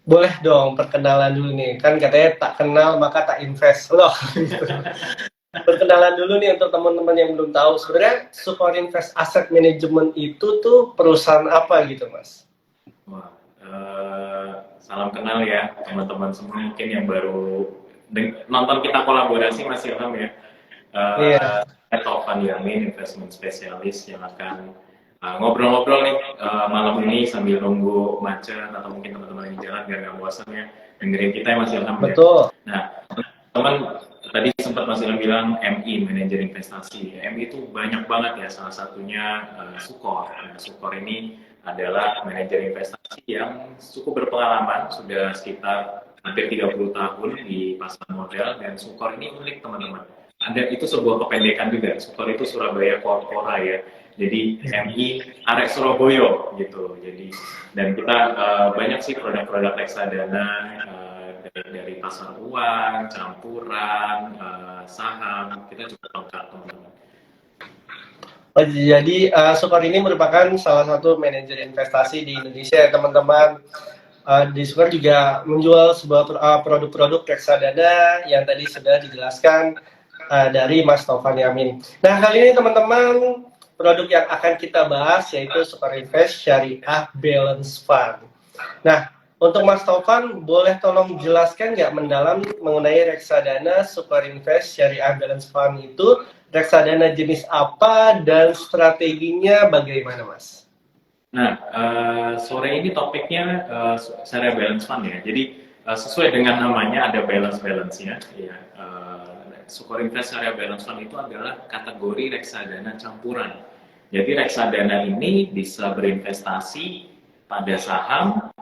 Boleh dong perkenalan dulu nih. Kan katanya tak kenal maka tak invest loh. Gitu. Perkenalan dulu nih untuk teman-teman yang belum tahu. Sebenarnya Sukor Invest Asset Management itu tuh perusahaan apa gitu, Mas? Wah, salam kenal ya teman-teman semua mungkin yang baru nonton kita kolaborasi Mas Ilham ya. Iya, Saya Taufan Yamin, investment specialist yang akan ngobrol-ngobrol nih malam ini sambil nunggu macet atau mungkin teman-teman yang di jalan biar nggak bosan ya dengerin kita ya Mas Ilham ya. betul. Nah, teman tadi sempat Mas Ilham bilang MI, manajer investasi. MI itu banyak banget ya, salah satunya Sukor. Nah, Sukor ini adalah manajer investasi yang cukup berpengalaman, sudah sekitar hampir 30 tahun di pasar modal, dan Sukor ini unik teman-teman. Ada itu sebuah kependekan juga. Sukor itu Surabaya Korpora ya. Jadi MI Arek Surabaya gitu. Jadi dan kita banyak sih produk-produk reksadana dari pasar uang, campuran, saham, kita juga lengkap teman-teman. Oh, jadi Sukor ini merupakan salah satu manajer investasi di Indonesia ya teman-teman. Di Sukor juga menjual sebuah produk-produk reksadana yang tadi sudah dijelaskan dari Mas Taufan Yamin. Nah, kali ini teman-teman, produk yang akan kita bahas yaitu Sukor Invest Syariah Balance Fund. Nah, untuk Mas Taufan, boleh tolong jelaskan nggak mendalam mengenai reksadana Sukor Invest Syariah Balance Fund itu reksadana jenis apa dan strateginya bagaimana, Mas? Nah, sore ini topiknya Syariah Balance Fund ya. Jadi sesuai dengan namanya ada balance-balance-nya. Ya, Sukor Invest Syariah Balance Fund itu adalah kategori reksadana campuran. Jadi reksadana ini bisa berinvestasi pada saham,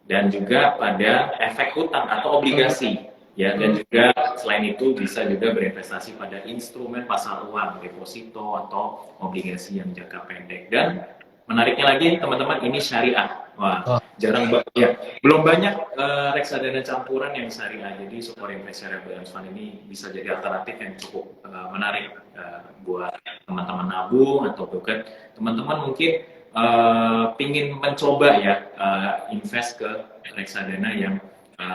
dan juga pada efek hutang atau obligasi ya, dan juga selain itu bisa juga berinvestasi pada instrumen pasar uang, deposito atau obligasi yang jangka pendek. Dan menariknya lagi teman-teman, ini syariah. Wah, Oh, jarang banget ya, belum banyak reksadana campuran yang syariah. Jadi Sukor Invest Syariah Balance Fund ini bisa jadi alternatif yang cukup menarik buat teman-teman nabung atau bukan teman-teman mungkin pingin mencoba ya invest ke reksadana yang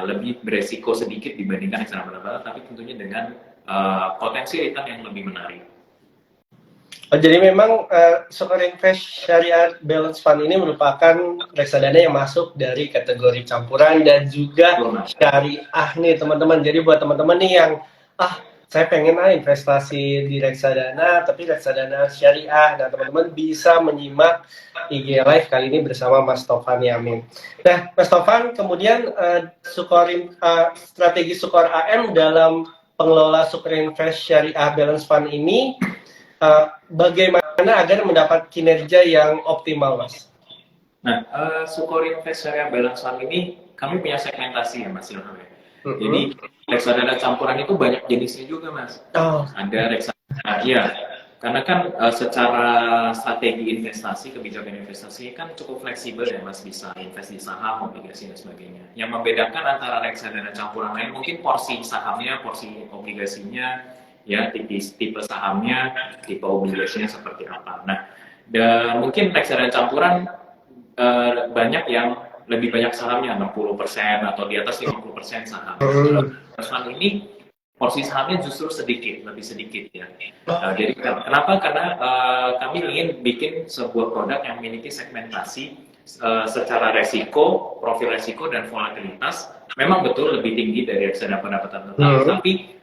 lebih beresiko sedikit dibandingkan reksadana pada, tapi tentunya dengan potensi return yang lebih menarik. oh, jadi memang Sukor Invest Syariah Balance Fund ini merupakan reksadana yang masuk dari kategori campuran dan juga Betul, Mas. syariah nih teman-teman. Jadi buat teman-teman nih yang saya pengen investasi di reksadana tapi reksadana syariah. Nah, teman-teman bisa menyimak IG Live kali ini bersama Mas Taufan Yamin. Nah, Mas Taufan, kemudian strategi Sukor AM dalam pengelola Sukor Invest Syariah Balance Fund ini bagaimana agar mendapat kinerja yang optimal, Mas? Nah, Sukor Invest Syariah Balance Fund ini kami punya segmentasi ya Mas Ilham ya. Jadi Mm-hmm. reksadana campuran itu banyak jenisnya juga Mas. Oh, Ada reksadana, iya, karena kan secara strategi investasi, kebijakan investasi kan cukup fleksibel ya Mas, bisa invest di saham, obligasi dan sebagainya. Yang membedakan antara reksadana campuran lain mungkin porsi sahamnya, porsi obligasinya, ya tipe sahamnya, tipe obligasinya seperti apa. Nah, dan mungkin reksadana campuran banyak yang lebih banyak sahamnya 60% atau di atas 50% saham. Nah, ini porsi sahamnya justru sedikit, lebih sedikit ya. Jadi kenapa? Karena kami ingin bikin sebuah produk yang memiliki segmentasi secara resiko, profil resiko dan volatilitas memang betul lebih tinggi dari reksadana pendapatan tetap, tapi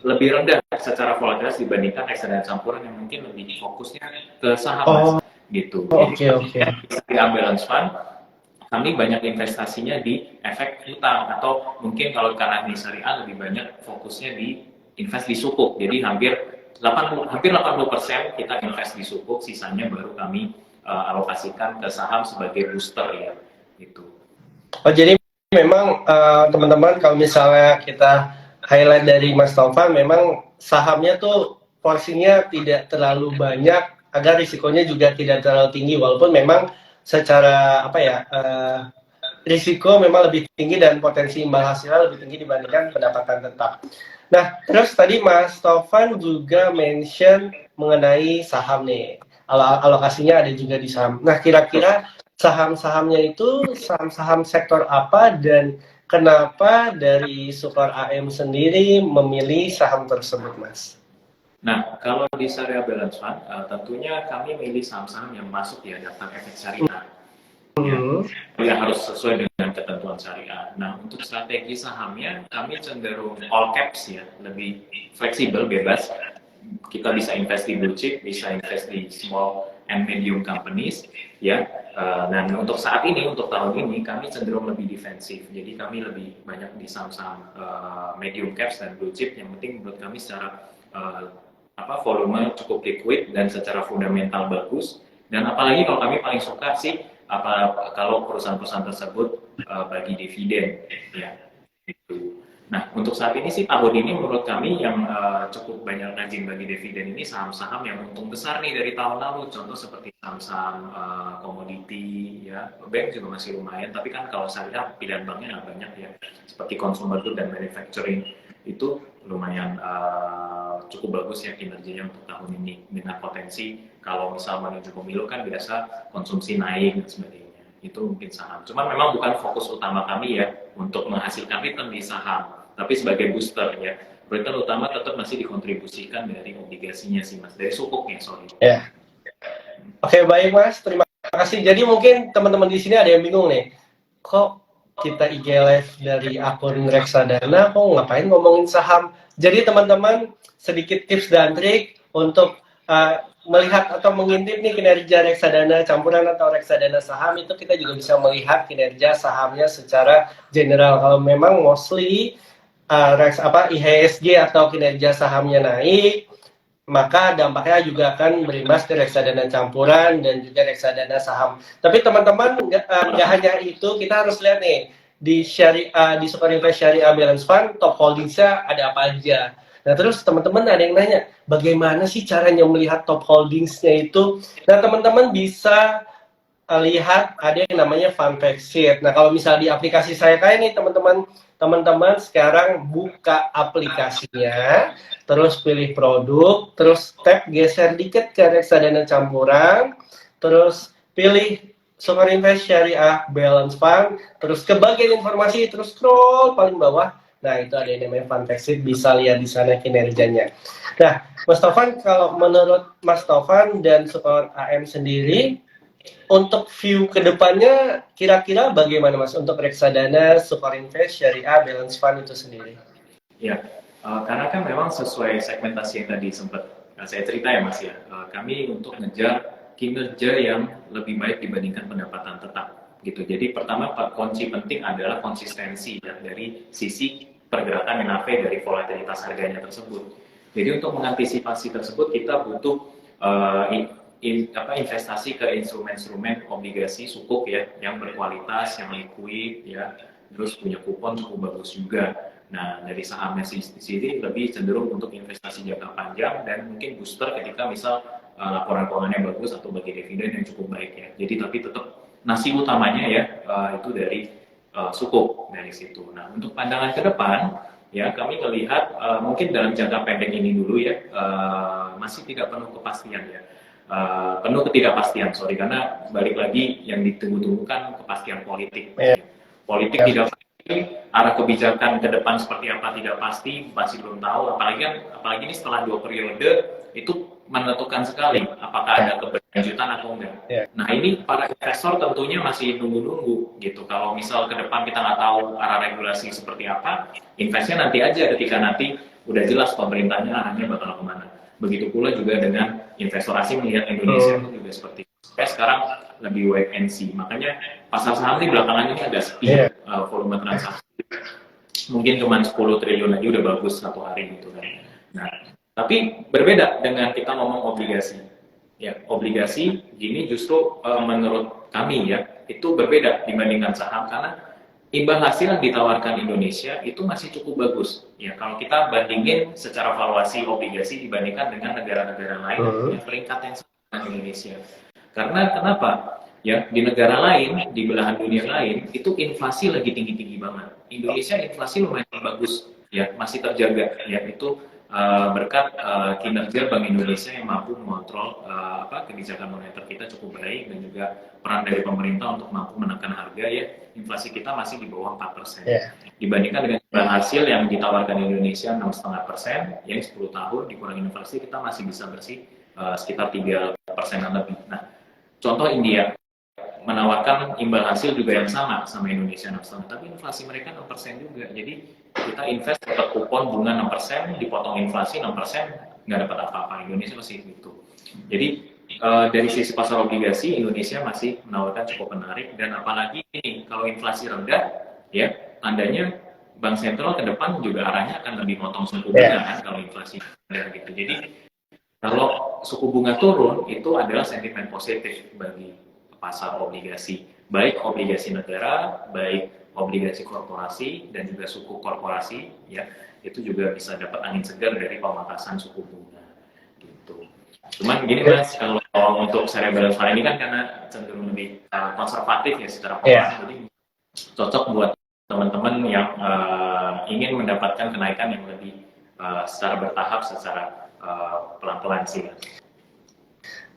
lebih rendah secara volatilitas dibandingkan reksadana campuran yang mungkin lebih fokusnya ke saham Mas, oh, gitu. Jadi oke, oke. di balance fund kami banyak investasinya di efek hutang, atau mungkin kalau karena ini syariah lebih banyak fokusnya di invest di sukuk. Jadi hampir 80% kita invest di sukuk, sisanya baru kami alokasikan ke saham sebagai booster ya, gitu. Oh, jadi memang teman-teman kalau misalnya kita highlight dari Mas Taufan, memang sahamnya tuh porsinya tidak terlalu banyak agar risikonya juga tidak terlalu tinggi, walaupun memang secara apa ya risiko memang lebih tinggi dan potensi imbal hasilnya lebih tinggi dibandingkan pendapatan tetap. Nah, terus tadi Mas Taufan juga mention mengenai saham nih. Alokasinya ada juga di saham. Nah, kira-kira saham-sahamnya itu saham-saham sektor apa dan kenapa dari Sukor AM sendiri memilih saham tersebut, Mas? Nah, kalau di Syariah Balance Fund, tentunya kami milih saham-saham yang masuk ya daftar efek syariah. Ya, Hmm. ya harus sesuai dengan ketentuan syariah. Nah, untuk strategi sahamnya, kami cenderung all caps ya, lebih fleksibel, bebas. Kita bisa invest di blue chip, bisa invest di small and medium companies, ya. Dan untuk saat ini, untuk tahun ini, kami cenderung lebih defensif. Jadi kami lebih banyak di saham-saham medium caps dan blue chip. Yang penting menurut kami secara volume cukup liquid dan secara fundamental bagus. Dan apalagi kalau kami paling suka sih kalau perusahaan-perusahaan tersebut bagi dividen, ya. Itu. Nah, untuk saat ini sih tahun ini menurut kami yang cukup banyak rajin bagi dividen ini saham-saham yang untung besar nih dari tahun lalu. Contoh seperti saham-saham komoditi, ya, bank juga masih lumayan. Tapi kan kalau saya lihat pilihan banknya nggak banyak ya, seperti consumer goods dan manufacturing itu lumayan cukup bagus ya kinerjanya untuk tahun ini dengan potensi kalau misal menuju pemilu kan biasa konsumsi naik dan sebagainya. Itu mungkin saham. Cuman memang bukan fokus utama kami ya untuk menghasilkan return di saham, tapi sebagai booster ya. Return utama tetap masih dikontribusikan dari obligasinya sih Mas, dari sukuknya sorry. Ya. Oke, baik Mas, terima kasih. Jadi mungkin teman-teman di sini ada yang bingung nih, kok kita IG live dari akun Reksadana, kok ngapain ngomongin saham? Jadi teman-teman, sedikit tips dan trik untuk melihat atau mengintip nih kinerja reksadana campuran atau reksadana saham, itu kita juga bisa melihat kinerja sahamnya secara general. Kalau memang mostly IHSG atau kinerja sahamnya naik, maka dampaknya juga akan berimbas ke reksadana campuran dan juga reksadana saham. Tapi teman-teman nggak hanya itu, kita harus lihat nih di di Sukor Invest Syariah Balance Fund top holdingsnya ada apa aja. Nah terus teman-teman ada yang nanya, bagaimana sih caranya melihat top holdingsnya itu? Nah teman-teman bisa lihat ada yang namanya fun fact sheet. Nah kalau misalnya di aplikasi saya kayak nih teman-teman sekarang buka aplikasinya, terus pilih produk, terus tap geser dikit ke reksadana campuran, terus pilih Sukor Invest Syariah Balance Fund, terus ke bagian informasi, terus scroll paling bawah. Nah itu ada yang namanya fun fact sheet, bisa lihat di sana kinerjanya. Nah Mas Taufan, kalau menurut Mas Taufan dan Sukor AM sendiri, untuk view kedepannya kira-kira bagaimana Mas untuk reksadana, Sukor Invest, Syariah, Balance Fund itu sendiri? Ya, karena kan memang sesuai segmentasi yang tadi sempat saya cerita ya Mas ya, kami untuk ngejar kinerja yang lebih baik dibandingkan pendapatan tetap gitu. Jadi pertama kunci penting adalah konsistensi ya, dari sisi pergerakan NAV dari volatilitas harganya tersebut. Jadi untuk mengantisipasi tersebut kita butuh investasi ke instrumen-instrumen obligasi sukuk ya yang berkualitas, yang liquid ya, terus punya kupon cukup bagus juga. Nah, dari sahamnya sendiri lebih cenderung untuk investasi jangka panjang dan mungkin booster ketika misal laporan keuangannya bagus atau bagi dividen yang cukup baik ya. Jadi tapi tetap nasi utamanya ya itu dari sukuk dari situ. Nah, untuk pandangan ke depan ya kami melihat mungkin dalam jangka pendek ini dulu ya masih tidak penuh kepastian ya. Penuh ketidakpastian, sorry, karena balik lagi yang ditunggu-tunggu kan kepastian politik. Politik tidak pasti, arah kebijakan ke depan seperti apa tidak pasti, masih belum tahu. Apalagi ini setelah 2 periode itu menentukan sekali apakah ada keberlanjutan atau enggak. Nah ini para investor tentunya masih nunggu-nunggu gitu. Kalau misal ke depan kita nggak tahu arah regulasi seperti apa, investnya nanti aja ketika nanti udah jelas pemerintahnya arahnya bakal kemana. Begitu pula juga dengan investor asing melihat Indonesia itu juga seperti itu. Sekarang lebih wait and see. Makanya pasar saham ini belakangan ini agak sepi volume transaksi. Mungkin cuma 10 triliun aja udah bagus satu hari gitu kan. Nah, tapi berbeda dengan kita ngomong obligasi. Ya, obligasi gini justru menurut kami ya, itu berbeda dibandingkan saham karena imbal hasil yang ditawarkan Indonesia itu masih cukup bagus. Ya, kalau kita bandingin secara valuasi obligasi dibandingkan dengan negara-negara lain yang peringkat yang sama dengan Indonesia. Karena kenapa? Ya, di negara lain, di belahan dunia lain, itu inflasi lagi tinggi-tinggi banget. Indonesia inflasi lumayan bagus, ya, masih terjaga. Ya, itu berkat kinerja Bank Indonesia yang mampu mengontrol kebijakan moneter kita cukup baik, dan juga peran dari pemerintah untuk mampu menekan harga, ya, inflasi kita masih di bawah 4%. Yeah. Dibandingkan dengan imbal hasil yang ditawarkan Indonesia 6,5%, yang 10 tahun dikurangi inflasi kita masih bisa bersih sekitar 3% lebih. Nah, contoh India menawarkan imbal hasil juga yang sama Indonesia 6,5%, tapi inflasi mereka 6% juga. Jadi kita invest dapat kupon bunga 6%, dipotong inflasi 6%, nggak dapat apa-apa. Indonesia masih gitu. Jadi dari sisi pasar obligasi, Indonesia masih menawarkan cukup menarik, dan apalagi ini kalau inflasi rendah, ya, tandanya bank sentral ke depan juga arahnya akan lebih motong suku bunga kan kalau inflasi rendah gitu. Jadi kalau suku bunga turun, itu adalah sentimen positif bagi pasar obligasi, baik obligasi negara, baik obligasi korporasi, dan juga suku korporasi, ya, itu juga bisa dapat angin segar dari pemangkasan suku bunga gitu. Cuman gini Mas, kalau untuk cerebral fund ini kan karena cenderung lebih konservatif ya secara pengelolaan, jadi cocok buat teman-teman yang ingin mendapatkan kenaikan yang lebih secara bertahap, secara pelan-pelan sih.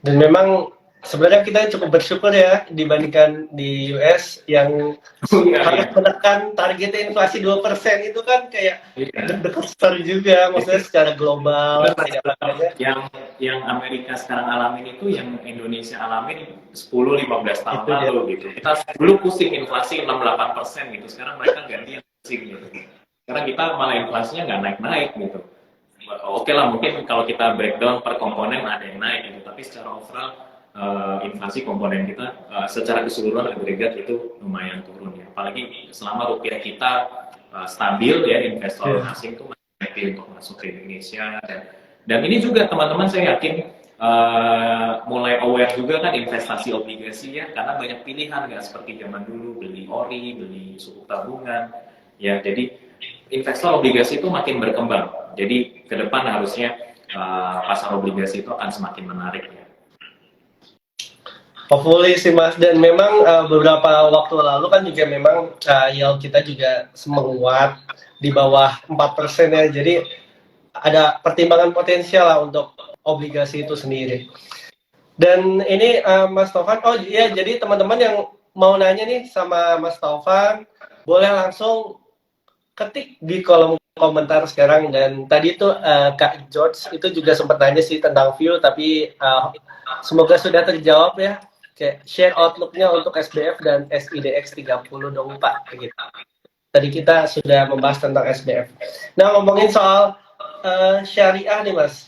Dan memang sebenarnya kita cukup bersyukur ya dibandingkan di US yang harus menekan target inflasi 2% itu kan kayak deg-degan sekali juga, maksudnya secara global. Yang Amerika sekarang alamin itu yang Indonesia alamin 10-15 tahun lalu gitu. Kita dulu pusing inflasi 6-8% gitu, sekarang mereka ganti yang pusing gitu. Sekarang kita malah inflasinya nggak naik-naik gitu. Oke lah, mungkin kalau kita breakdown per komponen ada yang naik gitu, tapi secara overall inflasi komponen kita secara keseluruhan agregat itu lumayan turun ya. Apalagi selama rupiah kita stabil ya, investor asing itu masih untuk masuk ke Indonesia, dan ini juga teman-teman saya yakin mulai aware juga kan investasi obligasi ya, karena banyak pilihan nggak seperti zaman dulu beli ori, beli sukuk tabungan ya. Jadi investor obligasi itu makin berkembang. Jadi ke depan harusnya pasar obligasi itu akan semakin menarik ya. Hopefully sih Mas, dan memang beberapa waktu lalu kan juga memang yield kita juga menguat di bawah 4% ya. Jadi ada pertimbangan potensial lah untuk obligasi itu sendiri. Dan ini Mas Taufan, oh iya, jadi teman-teman yang mau nanya nih sama Mas Taufan, boleh langsung ketik di kolom komentar sekarang. Dan tadi tuh Kak George itu juga sempat nanya sih tentang view, tapi semoga sudah terjawab ya. Kayak share outlook-nya untuk SBF dan SIDX 30 dong Pak. Gitu. Tadi kita sudah membahas tentang SBF. Nah, ngomongin soal syariah nih Mas,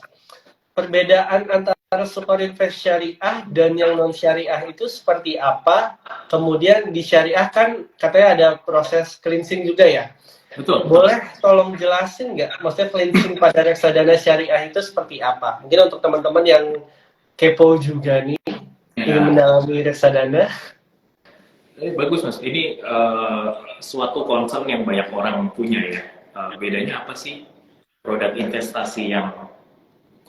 perbedaan antara super invest syariah dan yang non syariah itu seperti apa? Kemudian di syariah kan katanya ada proses cleansing juga ya. Betul. Boleh tolong jelasin nggak, maksudnya cleansing pada reksadana syariah itu seperti apa? Mungkin untuk teman-teman yang kepo juga nih, ingin mendalami reksadana. Bagus Mas, ini suatu concern yang banyak orang punya ya. Bedanya apa sih produk investasi yang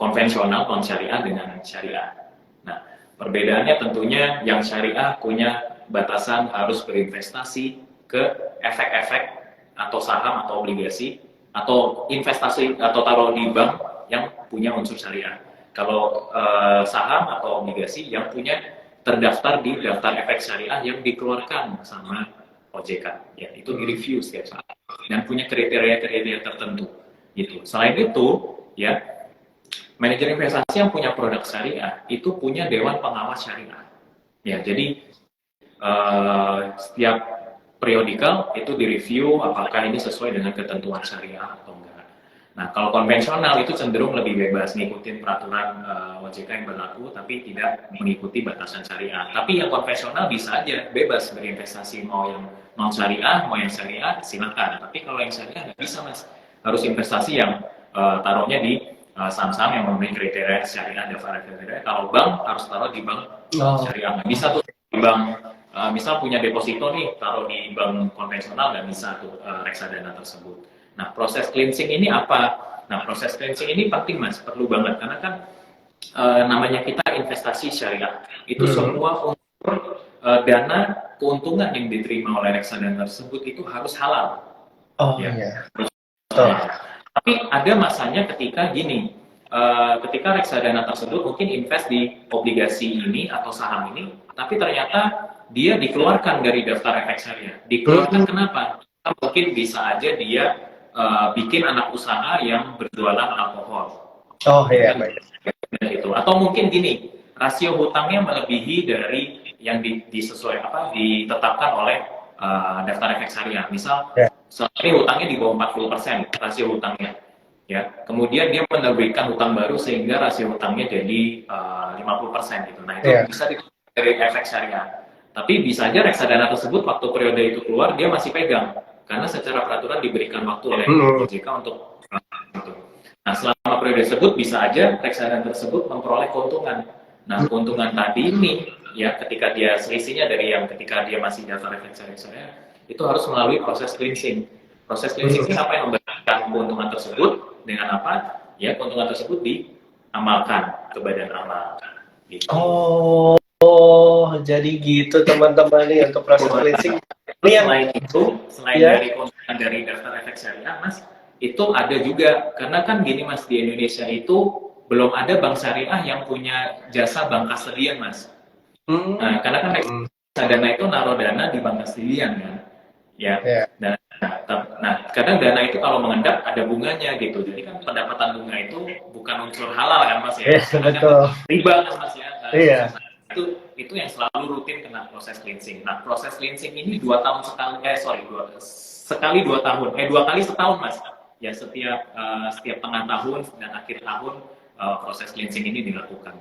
konvensional non syariah dengan syariah? Nah, perbedaannya tentunya yang syariah punya batasan harus berinvestasi ke efek-efek atau saham atau obligasi atau investasi atau taruh di bank yang punya unsur syariah. Kalau saham atau obligasi yang punya terdaftar di daftar efek syariah yang dikeluarkan sama OJK, ya itu direview setiap saat dan punya kriteria-kriteria tertentu gitu. Selain itu ya, manajer investasi yang punya produk syariah itu punya dewan pengawas syariah ya. Jadi setiap periodikal itu direview apakah ini sesuai dengan ketentuan syariah atau enggak. Nah, kalau konvensional itu cenderung lebih bebas ngikutin peraturan OJK yang berlaku, tapi tidak mengikuti batasan syariah. Tapi yang konvensional bisa aja bebas berinvestasi, mau yang non syariah, mau yang syariah, silakan. Tapi kalau yang syariah nggak bisa Mas, harus investasi yang taruhnya di saham-saham yang memenuhi kriteria syariah, daftar kriteria. Kalau bank harus taruh di bank syariah, nggak bisa tuh di bank. Misal punya deposito nih, taruh di bank konvensional nggak bisa tuh reksadana tersebut. Nah, proses cleansing ini apa? Nah, proses cleansing ini penting Mas, perlu banget karena kan namanya kita investasi syariah itu semua unsur dana keuntungan yang diterima oleh reksadana tersebut itu harus halal. Oh ya. iya. Tapi ada masanya ketika gini, ketika reksadana tersebut mungkin invest di obligasi ini atau saham ini, tapi ternyata dia dikeluarkan dari daftar efek syariah. Dikeluarkan kenapa? Mungkin bisa aja dia bikin anak usaha yang berjualan alkohol. Oh iya, Kan baik. itu. Atau mungkin gini, rasio hutangnya melebihi dari yang disesuai ditetapkan oleh daftar efek syariah. Misal Ya, selama ini hutangnya di bawah 40% rasio hutangnya. Ya, kemudian dia menerbitkan hutang baru sehingga rasio hutangnya jadi 50% gitu. Nah, itu ya. bisa dari efek syariah. Tapi bisa aja reksadana tersebut waktu periode itu keluar dia masih pegang karena secara peraturan diberikan waktu oleh OJK untuk itu. Nah, selama periode tersebut bisa aja reksadana tersebut memperoleh keuntungan. Nah, keuntungan tadi ini ya ketika dia selisihnya dari yang ketika dia masih daftar efek syariah itu harus melalui proses cleansing. Proses cleansing ini apa yang memberikan keuntungan tersebut dengan apa? Ya, keuntungan tersebut diamalkan ke badan amal. Gitu. Oh, jadi gitu teman-teman nih untuk proses cleansing. Ini yang selain ya. dari keuntungan dari daftar efek syariah, Mas, itu ada juga karena kan gini Mas, di Indonesia itu belum ada bank syariah yang punya jasa bank kastedian, Mas. Nah, karena kan reksadana itu naruh dana di bank kastedian kan, ya. Yeah. Nah, kadang dana itu kalau mengendap ada bunganya gitu. Jadi kan pendapatan bunga itu bukan unsur halal kan Mas ya. Betul. Riba kan Mas ya. Iya. Itu yang selalu rutin kena proses cleansing. Nah, proses cleansing ini 2 tahun sekali, sekali 2 tahun, 2 kali setahun Mas. Ya setiap tengah tahun dan akhir tahun proses cleansing ini dilakukan.